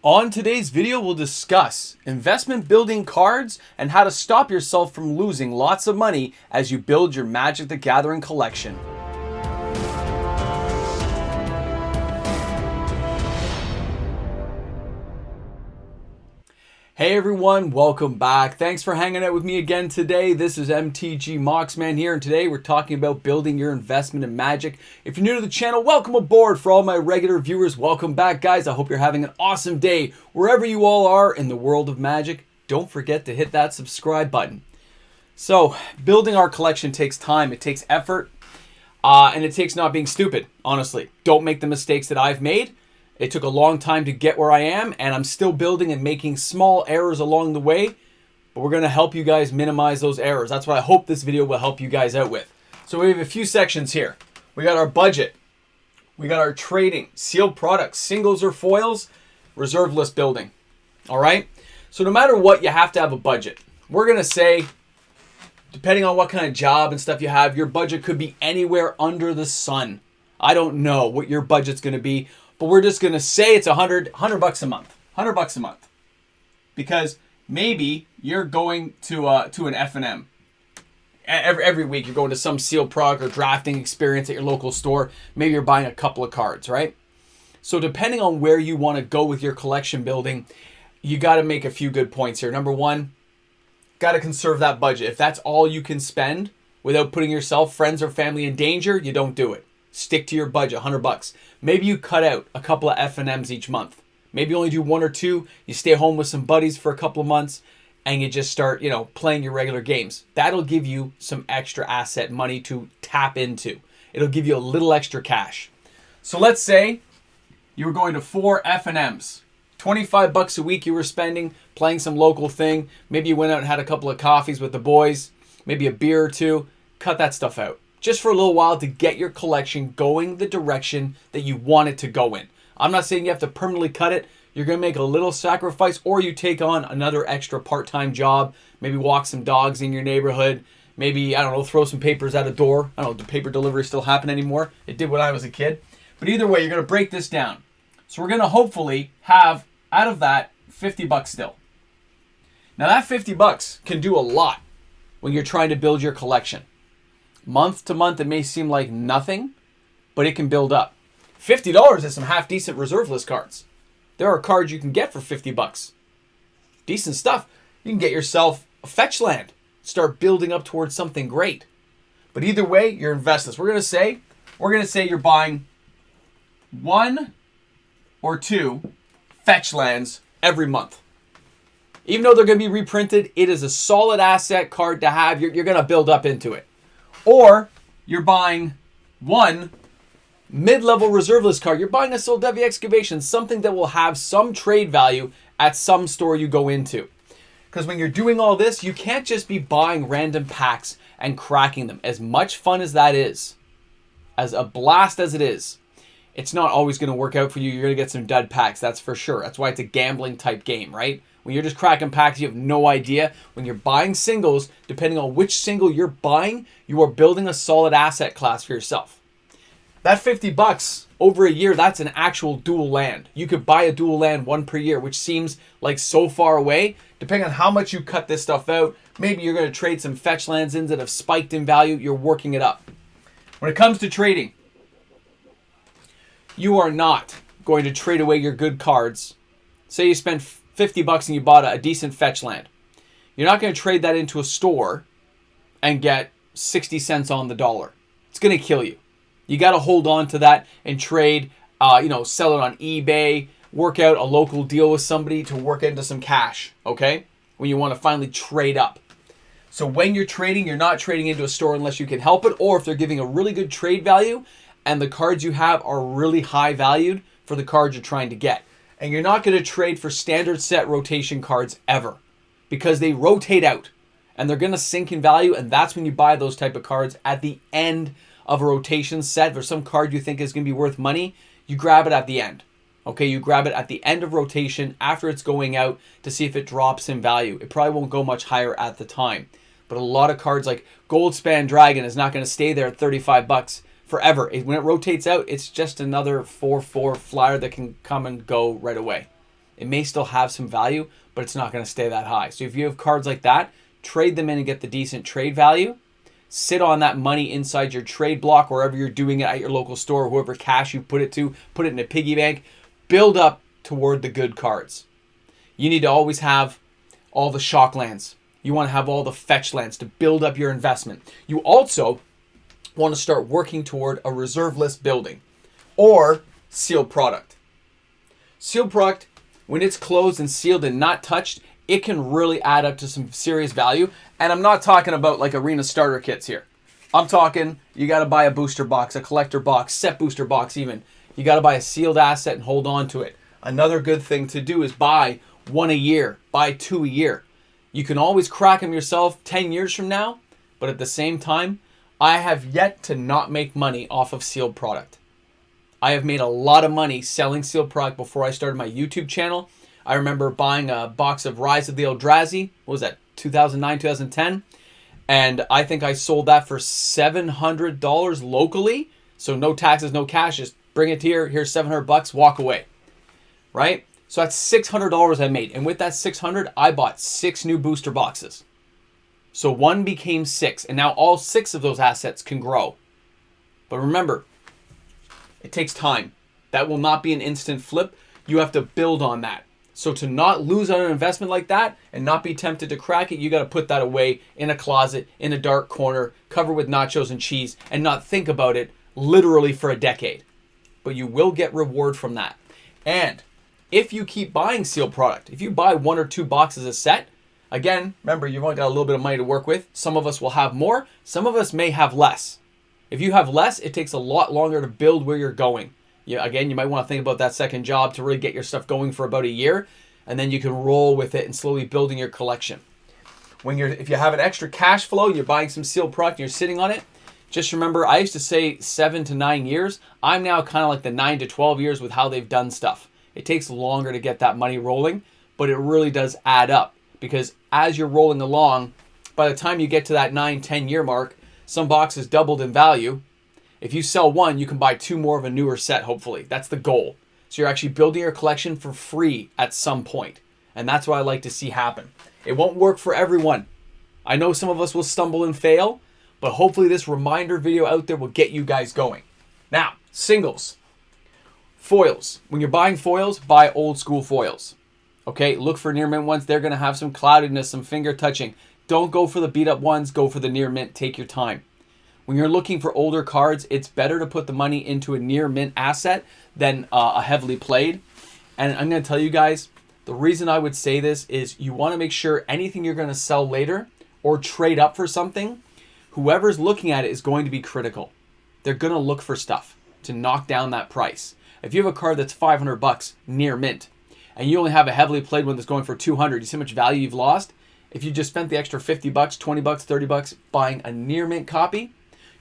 On today's video, we'll discuss investment building cards and how to stop yourself from losing lots of money as you build your Magic the Gathering collection. Hey everyone, welcome back. Thanks for hanging out with me again today. This is MTG Moxman here, and today we're talking about building your investment in Magic. If you're new to the channel, welcome aboard. For all my regular viewers, welcome back, guys. I hope you're having an awesome day wherever you all are in the world of Magic. Don't forget to hit that subscribe button. So, building our collection takes time, it takes effort, and it takes not being stupid, honestly. Don't make the mistakes that I've made. It took a long time to get where I am, and I'm still building and making small errors along the way, but we're going to help you guys minimize those errors. That's what I hope this video will help you guys out with. So we have a few sections here. We got our budget. We got our trading, sealed products, singles or foils, reserve list building. All right? So no matter what, you have to have a budget. We're going to say, depending on what kind of job and stuff you have, your budget could be anywhere under the sun. I don't know what your budget's going to be. But we're just going to say it's $100 bucks a month. $100 a month. Because maybe you're going to an F&M. Every week you're going to some sealed product or drafting experience at your local store. Maybe you're buying a couple of cards, right? So depending on where you want to go with your collection building, you got to make a few good points here. Number one, got to conserve that budget. If that's all you can spend without putting yourself, friends, or family in danger, you don't do it. Stick to your budget, $100 bucks. Maybe you cut out a couple of F&Ms each month. Maybe you only do one or two. You stay home with some buddies for a couple of months and you just start, playing your regular games. That'll give you some extra asset money to tap into. It'll give you a little extra cash. So let's say you were going to 4 F&Ms. 25 bucks a week you were spending playing some local thing. Maybe you went out and had a couple of coffees with the boys, maybe a beer or two. Cut that stuff out. Just for a little while to get your collection going the direction that you want it to go in. I'm not saying you have to permanently cut it. You're going to make a little sacrifice, or you take on another extra part-time job. Maybe walk some dogs in your neighborhood. Maybe, throw some papers at a door. I don't know, do paper delivery still happen anymore? It did when I was a kid. But either way, you're going to break this down. So we're going to hopefully have, out of that, 50 bucks still. Now that 50 bucks can do a lot when you're trying to build your collection. Month to month, it may seem like nothing, but it can build up. $50 is some half-decent reserve list cards. There are cards you can get for 50 bucks. Decent stuff. You can get yourself a fetch land. Start building up towards something great. But either way, you're invested. We're going to say you're buying 1 or 2 fetch lands every month. Even though they're going to be reprinted, it is a solid asset card to have. You're going to build up into it. Or you're buying 1 mid-level reserve list card. You're buying a Soul Devi Excavation, something that will have some trade value at some store you go into. Because when you're doing all this, you can't just be buying random packs and cracking them. As much fun as that is, as a blast as it is, it's not always going to work out for you. You're going to get some dud packs, that's for sure. That's why it's a gambling type game, right? When you're just cracking packs, you have no idea. When you're buying singles, depending on which single you're buying, you are building a solid asset class for yourself. That 50 bucks over a year, that's an actual dual land. You could buy a dual land 1 per year, which seems like so far away. Depending on how much you cut this stuff out, maybe you're going to trade some fetch lands in that have spiked in value. You're working it up. When it comes to trading, you are not going to trade away your good cards. Say you spend 50 bucks and you bought a decent fetch land. You're not going to trade that into a store and get 60 cents on the dollar. It's going to kill you. You got to hold on to that and trade, sell it on eBay, work out a local deal with somebody to work into some cash, okay? When you want to finally trade up. So when you're trading, you're not trading into a store unless you can help it, or if they're giving a really good trade value and the cards you have are really high valued for the cards you're trying to get. And you're not going to trade for standard set rotation cards ever, because they rotate out and they're going to sink in value. And that's when you buy those type of cards at the end of a rotation set. For some card you think is going to be worth money, you grab it at the end. Okay, you grab it at the end of rotation after it's going out to see if it drops in value. It probably won't go much higher at the time. But a lot of cards like Goldspan Dragon is not going to stay there at 35 bucks forever. When it rotates out, it's just another 4/4 flyer that can come and go right away. It may still have some value, but it's not going to stay that high. So if you have cards like that, trade them in and get the decent trade value. Sit on that money inside your trade block, wherever you're doing it at your local store, whoever cash you put it to, put it in a piggy bank. Build up toward the good cards. You need to always have all the shock lands. You want to have all the fetch lands to build up your investment. You also want to start working toward a reserve list building or sealed product. Sealed product, when it's closed and sealed and not touched, it can really add up to some serious value. And I'm not talking about like arena starter kits here. I'm talking you got to buy a booster box, a collector box, set booster box even. You got to buy a sealed asset and hold on to it. Another good thing to do is buy one a year, buy two a year. You can always crack them yourself 10 years from now, but at the same time, I have yet to not make money off of sealed product. I have made a lot of money selling sealed product before I started my YouTube channel. I remember buying a box of Rise of the Eldrazi. What was that? 2009, 2010. And I think I sold that for $700 locally. So no taxes, no cash. Just bring it here. Here's $700. Walk away. Right? So that's $600 I made. And with that $600, I bought 6 new booster boxes. So 1 became 6. And now all 6 of those assets can grow. But remember, it takes time. That will not be an instant flip. You have to build on that. So to not lose on an investment like that and not be tempted to crack it, you got to put that away in a closet, in a dark corner, covered with nachos and cheese, and not think about it literally for a decade. But you will get reward from that. And if you keep buying sealed product, if you buy 1 or 2 boxes a set, again, remember, you've only got a little bit of money to work with. Some of us will have more. Some of us may have less. If you have less, it takes a lot longer to build where you're going. Again, you might want to think about that second job to really get your stuff going for about a year, and then you can roll with it and slowly building your collection. If you have an extra cash flow, you're buying some sealed product, and you're sitting on it, just remember, I used to say 7 to 9 years. I'm now kind of like the 9 to 12 years with how they've done stuff. It takes longer to get that money rolling, but it really does add up, because as you're rolling along, by the time you get to that 9, 10 year mark, some boxes doubled in value. If you sell 1, you can buy 2 more of a newer set, hopefully. That's the goal. So you're actually building your collection for free at some point. And that's what I like to see happen. It won't work for everyone. I know some of us will stumble and fail, but hopefully this reminder video out there will get you guys going. Now, singles. Foils. When you're buying foils, buy old school foils. Okay, look for near mint ones. They're going to have some cloudiness, some finger touching. Don't go for the beat up ones. Go for the near mint. Take your time. When you're looking for older cards, it's better to put the money into a near mint asset than a heavily played. And I'm going to tell you guys, the reason I would say this is you want to make sure anything you're going to sell later or trade up for something, whoever's looking at it is going to be critical. They're going to look for stuff to knock down that price. If you have a card that's $500 near mint and you only have a heavily played one that's going for $200, you see how much value you've lost? If you just spent the extra $50, $20, $30 buying a near mint copy,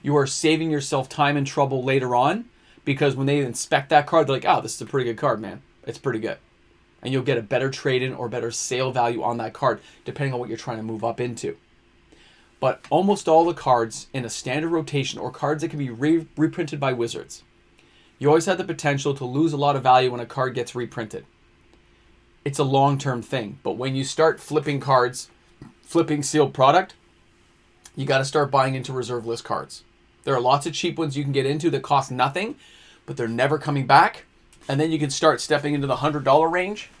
you are saving yourself time and trouble later on, because when they inspect that card, they're like, oh, this is a pretty good card, man. It's pretty good. And you'll get a better trade-in or better sale value on that card, depending on what you're trying to move up into. But almost all the cards in a standard rotation or cards that can be reprinted by Wizards, you always have the potential to lose a lot of value when a card gets reprinted. It's a long-term thing. But when you start flipping cards, flipping sealed product, you got to start buying into reserve list cards. There are lots of cheap ones you can get into that cost nothing, but they're never coming back. And then you can start stepping into the $100 range.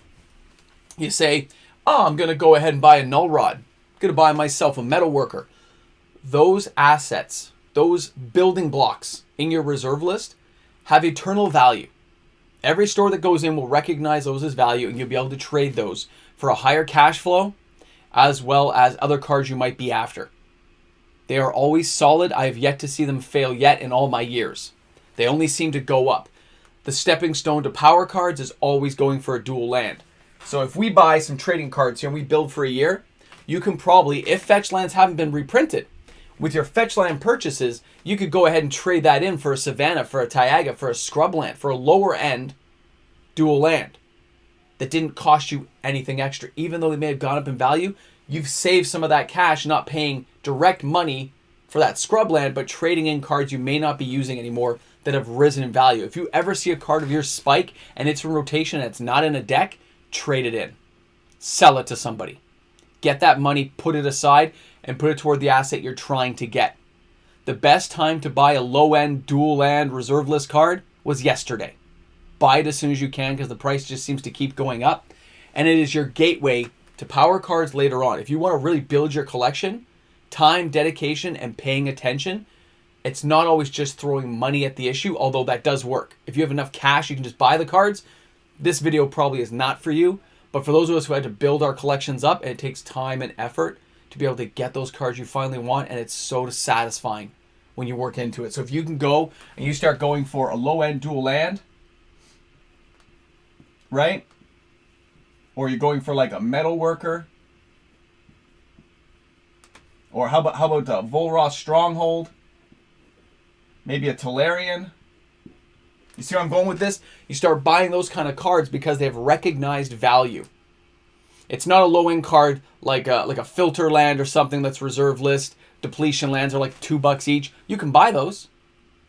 You say, oh, I'm going to go ahead and buy a null rod. I'm going to buy myself a metal worker. Those assets, those building blocks in your reserve list have eternal value. Every store that goes in will recognize those as value, and you'll be able to trade those for a higher cash flow as well as other cards you might be after. They are always solid. I have yet to see them fail yet in all my years. They only seem to go up. The stepping stone to power cards is always going for a dual land. So if we buy some trading cards here and we build for a year, you can probably, if fetch lands haven't been reprinted, with your fetch land purchases, you could go ahead and trade that in for a Savannah, for a Taiaga, for a scrub land, for a lower end dual land that didn't cost you anything extra. Even though they may have gone up in value, you've saved some of that cash not paying direct money for that scrub land, but trading in cards you may not be using anymore that have risen in value. If you ever see a card of yours spike and it's from rotation and it's not in a deck, trade it in. Sell it to somebody. Get that money, put it aside, and put it toward the asset you're trying to get. The best time to buy a low-end, dual-land reserve list card was yesterday. Buy it as soon as you can because the price just seems to keep going up. And it is your gateway to power cards later on. If you want to really build your collection, time, dedication, and paying attention, it's not always just throwing money at the issue, although that does work. If you have enough cash, you can just buy the cards. This video probably is not for you. But for those of us who had to build our collections up, it takes time and effort to be able to get those cards you finally want, and it's so satisfying when you work into it. So if you can go and you start going for a low-end dual land, right? Or you're going for like a metal worker, or how about a Volroth Stronghold, maybe a Tolarian. You see where I'm going with this? You start buying those kind of cards because they have recognized value. It's not a low-end card like a filter land or something that's reserve list. Depletion lands are like $2 each. You can buy those.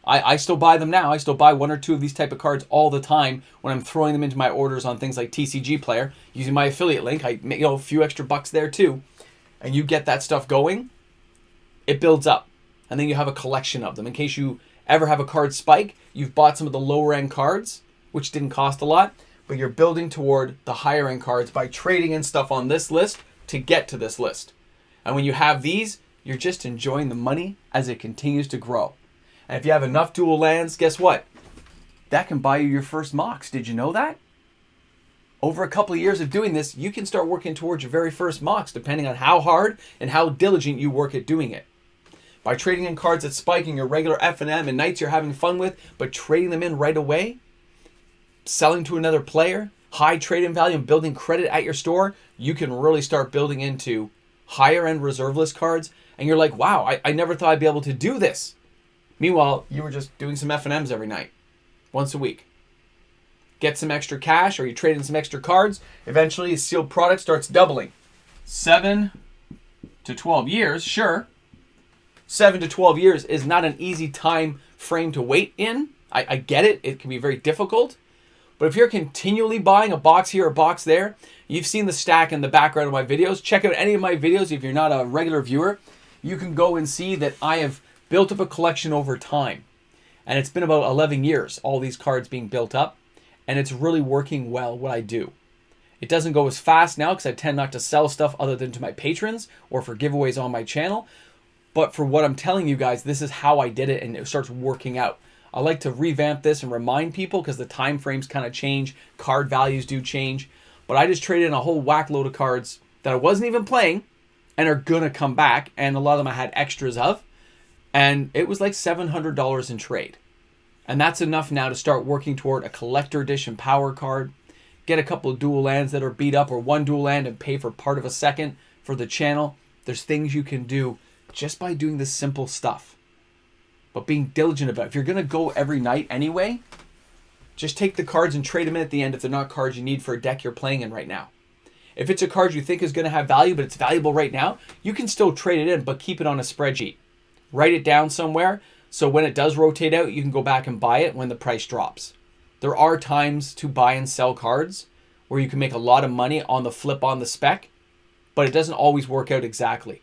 I still buy them now. I still buy 1 or 2 of these type of cards all the time when I'm throwing them into my orders on things like TCG Player using my affiliate link. I make a few extra bucks there too. And you get that stuff going, it builds up. And then you have a collection of them. In case you ever have a card spike, you've bought some of the lower end cards, which didn't cost a lot, but you're building toward the higher end cards by trading in stuff on this list to get to this list. And when you have these, you're just enjoying the money as it continues to grow. And if you have enough dual lands, guess what? That can buy you your first mocks. Did you know that? Over a couple of years of doing this, you can start working towards your very first mocks, depending on how hard and how diligent you work at doing it. By trading in cards that spike in your regular F&M and nights you're having fun with, but trading them in right away, selling to another player, high trade-in value, and building credit at your store, you can really start building into higher-end reserve list cards. And you're like, wow, I never thought I'd be able to do this. Meanwhile, you were just doing some F&Ms every night, once a week. Get some extra cash, or you trade in some extra cards. Eventually, a sealed product starts doubling. 7 to 12 years, sure. 7 to 12 years is not an easy time frame to wait in. I get it. It can be very difficult. But if you're continually buying a box here, a box there, you've seen the stack in the background of my videos. Check out any of my videos if you're not a regular viewer. You can go and see that I have built up a collection over time. And it's been about 11 years, all these cards being built up. And it's really working well, what I do. It doesn't go as fast now because I tend not to sell stuff other than to my patrons or for giveaways on my channel. But for what I'm telling you guys, this is how I did it, and it starts working out. I like to revamp this and remind people because the time frames kind of change. Card values do change. But I just traded in a whole whack load of cards that I wasn't even playing and are going to come back. And a lot of them I had extras of. And it was like $700 in trade. And that's enough now to start working toward a collector edition power card. Get a couple of dual lands that are beat up, or one dual land and pay for part of a second for the channel. There's things you can do just by doing this simple stuff. But being diligent about it. If you're going to go every night anyway, just take the cards and trade them in at the end if they're not cards you need for a deck you're playing in right now. If it's a card you think is going to have value, but it's valuable right now, you can still trade it in, but keep it on a spreadsheet. Write it down somewhere, so when it does rotate out, you can go back and buy it when the price drops. There are times to buy and sell cards where you can make a lot of money on the flip on the spec, but it doesn't always work out exactly.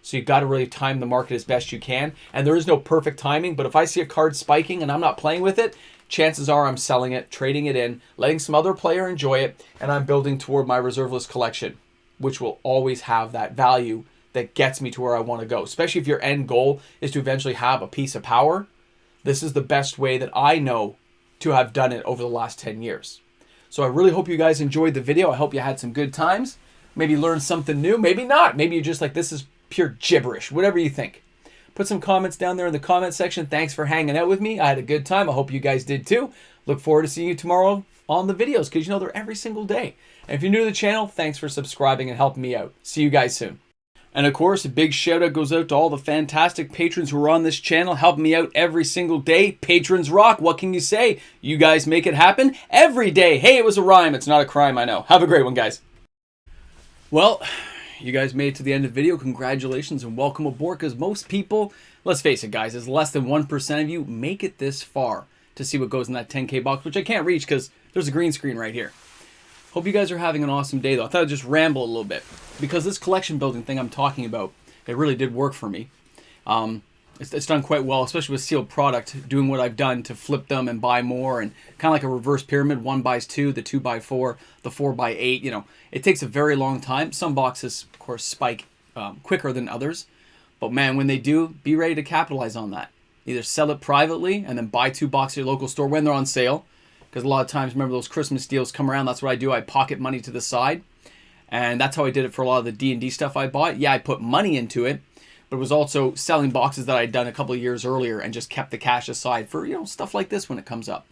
So you've got to really time the market as best you can. And there is no perfect timing, but if I see a card spiking and I'm not playing with it, chances are I'm selling it, trading it in, letting some other player enjoy it, and I'm building toward my reserve list collection, which will always have that value that gets me to where I want to go. Especially if your end goal is to eventually have a piece of power. This is the best way that I know to have done it over the last 10 years. So I really hope you guys enjoyed the video. I hope you had some good times. Maybe learned something new, maybe not. Maybe you're just like, this is pure gibberish, whatever you think. Put some comments down there in the comment section. Thanks for hanging out with me. I had a good time. I hope you guys did too. Look forward to seeing you tomorrow on the videos because you know they're every single day. And if you're new to the channel, thanks for subscribing and helping me out. See you guys soon. And of course, a big shout out goes out to all the fantastic patrons who are on this channel, helping me out every single day. Patrons rock. What can you say? You guys make it happen every day. Hey, it was a rhyme. It's not a crime, I know. Have a great one, guys. Well, you guys made it to the end of the video. Congratulations and welcome aboard, because most people, let's face it, guys, is less than 1% of you make it this far to see what goes in that 10K box, which I can't reach because there's a green screen right here. Hope you guys are having an awesome day, though. I thought I'd just ramble a little bit because this collection building thing I'm talking about, it really did work for me. It's done quite well, especially with sealed product, doing what I've done to flip them and buy more, and kind of like a reverse pyramid. 1 buys 2, the 2 buy 4, the 4 buy 8. You know, it takes a very long time. Some boxes, of course, spike quicker than others. But man, when they do, be ready to capitalize on that. Either sell it privately and then buy 2 boxes at your local store when they're on sale. Because a lot of times, remember those Christmas deals come around. That's what I do. I pocket money to the side. And that's how I did it for a lot of the D&D stuff I bought. Yeah, I put money into it. But it was also selling boxes that I'd done a couple of years earlier and just kept the cash aside for, you know, stuff like this when it comes up.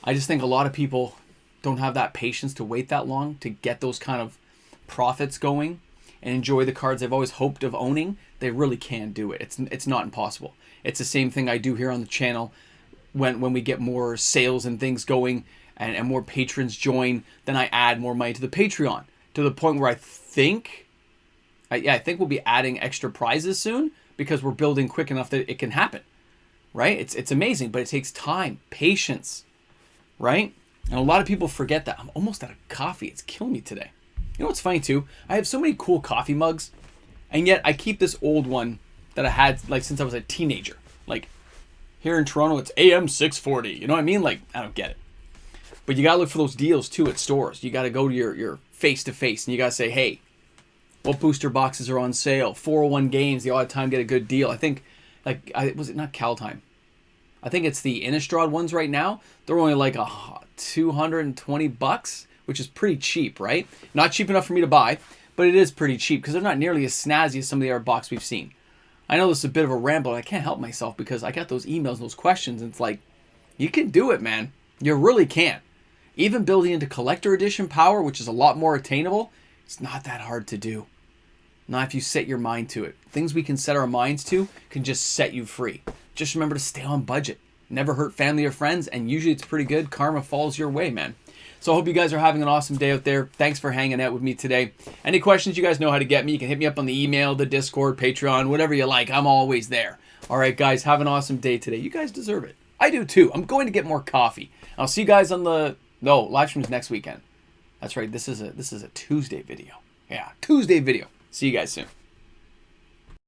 I just think a lot of people don't have that patience to wait that long to get those kind of profits going and enjoy the cards they've always hoped of owning. They really can do it. It's not impossible. It's the same thing I do here on the channel. When we get more sales and things going and more patrons join, then I add more money to the Patreon to the point where I think we'll be adding extra prizes soon because we're building quick enough that it can happen, right? It's amazing, but it takes time, patience, right? And a lot of people forget that. I'm almost out of coffee. It's killing me today. You know what's funny too? I have so many cool coffee mugs, and yet I keep this old one that I had like since I was a teenager. Like, here in Toronto, it's AM 640. You know what I mean? Like, I don't get it. But you got to look for those deals, too, at stores. You got to go to your face-to-face, and you got to say, hey, what booster boxes are on sale? 401 games, the odd time get a good deal. I think, was it not Caltime? I think it's the Innistrad ones right now. They're only like $220, which is pretty cheap, right? Not cheap enough for me to buy, but it is pretty cheap because they're not nearly as snazzy as some of the other box we've seen. I know this is a bit of a ramble. I can't help myself because I got those emails and those questions. And it's like, you can do it, man. You really can. Even building into collector edition power, which is a lot more attainable, it's not that hard to do. Not if you set your mind to it. Things we can set our minds to can just set you free. Just remember to stay on budget. Never hurt family or friends, and usually it's pretty good. Karma falls your way, man. So I hope you guys are having an awesome day out there. Thanks for hanging out with me today. Any questions, you guys know how to get me. You can hit me up on the email, the Discord, Patreon, whatever you like. I'm always there. All right, guys, have an awesome day today. You guys deserve it. I do too. I'm going to get more coffee. I'll see you guys on live streams next weekend. That's right. This is a Tuesday video. Yeah, Tuesday video. See you guys soon.